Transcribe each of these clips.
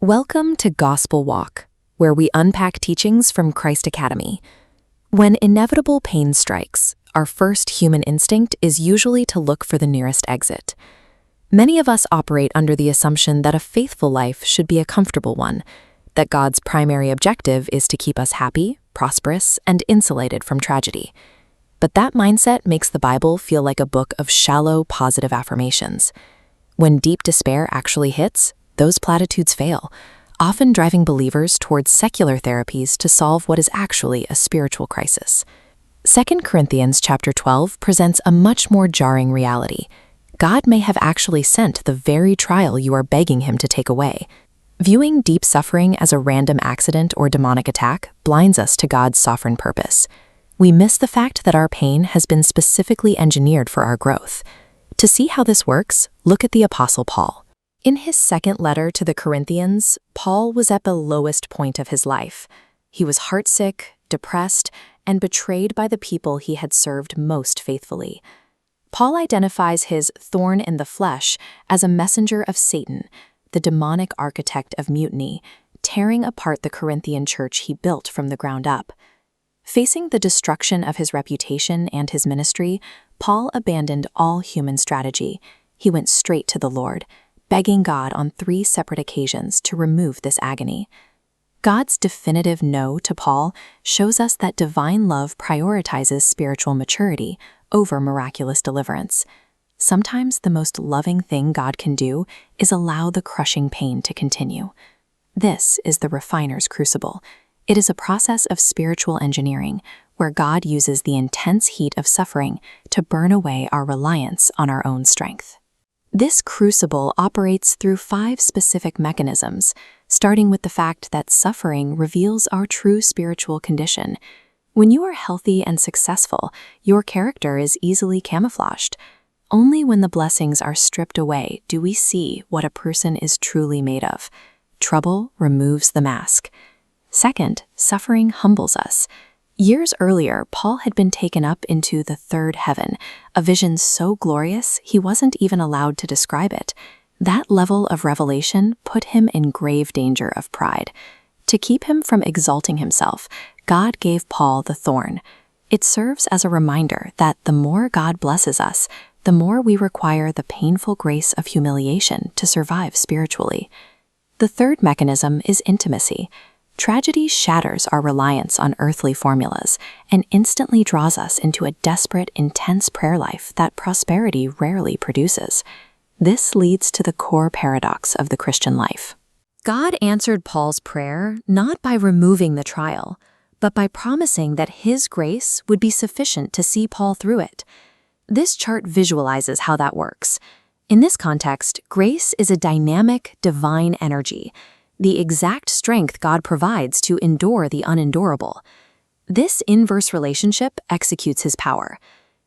Welcome to Gospel Walk, where we unpack teachings from Christ Academy. When inevitable pain strikes, our first human instinct is usually to look for the nearest exit. Many of us operate under the assumption that a faithful life should be a comfortable one, that God's primary objective is to keep us happy, prosperous, and insulated from tragedy. But that mindset makes the Bible feel like a book of shallow, positive affirmations. When deep despair actually hits, those platitudes fail, often driving believers towards secular therapies to solve what is actually a spiritual crisis. 2 Corinthians chapter 12 presents a much more jarring reality. God may have actually sent the very trial you are begging him to take away. Viewing deep suffering as a random accident or demonic attack blinds us to God's sovereign purpose. We miss the fact that our pain has been specifically engineered for our growth. To see how this works, look at the Apostle Paul. In his second letter to the Corinthians, Paul was at the lowest point of his life. He was heartsick, depressed, and betrayed by the people he had served most faithfully. Paul identifies his thorn in the flesh as a messenger of Satan, the demonic architect of mutiny, tearing apart the Corinthian church he built from the ground up. Facing the destruction of his reputation and his ministry, Paul abandoned all human strategy. He went straight to the Lord, begging God on 3 separate occasions to remove this agony. God's definitive no to Paul shows us that divine love prioritizes spiritual maturity over miraculous deliverance. Sometimes the most loving thing God can do is allow the crushing pain to continue. This is the refiner's crucible. It is a process of spiritual engineering where God uses the intense heat of suffering to burn away our reliance on our own strength. This crucible operates through 5 specific mechanisms, starting with the fact that suffering reveals our true spiritual condition. When you are healthy and successful, your character is easily camouflaged. Only when the blessings are stripped away do we see what a person is truly made of. Trouble removes the mask. Second, suffering humbles us. Years earlier, Paul had been taken up into the third heaven, a vision so glorious he wasn't even allowed to describe it. That level of revelation put him in grave danger of pride. To keep him from exalting himself, God gave Paul the thorn. It serves as a reminder that the more God blesses us, the more we require the painful grace of humiliation to survive spiritually. The third mechanism is intimacy. Tragedy shatters our reliance on earthly formulas and instantly draws us into a desperate, intense prayer life that prosperity rarely produces. This leads to the core paradox of the Christian life. God answered Paul's prayer not by removing the trial, but by promising that his grace would be sufficient to see Paul through it. This chart visualizes how that works. In this context, grace is a dynamic, divine energy, the exact strength God provides to endure the unendurable. This inverse relationship executes his power.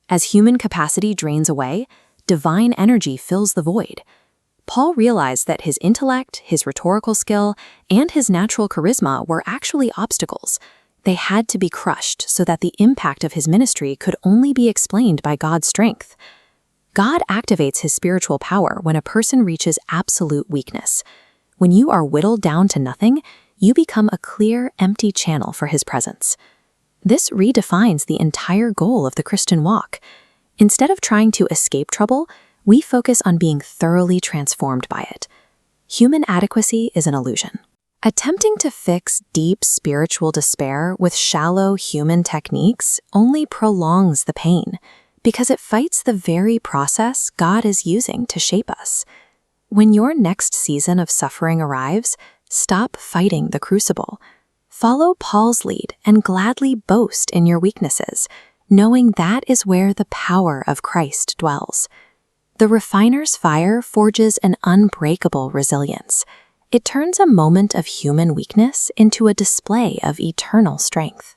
As human capacity drains away, divine energy fills the void. Paul realized that his intellect, his rhetorical skill, and his natural charisma were actually obstacles. They had to be crushed so that the impact of his ministry could only be explained by God's strength. God activates his spiritual power when a person reaches absolute weakness. When you are whittled down to nothing, you become a clear, empty channel for his presence. This redefines the entire goal of the Christian walk. Instead of trying to escape trouble, we focus on being thoroughly transformed by it. Human adequacy is an illusion. Attempting to fix deep spiritual despair with shallow human techniques only prolongs the pain, because it fights the very process God is using to shape us. When your next season of suffering arrives, stop fighting the crucible. Follow Paul's lead and gladly boast in your weaknesses, knowing that is where the power of Christ dwells. The refiner's fire forges an unbreakable resilience. It turns a moment of human weakness into a display of eternal strength.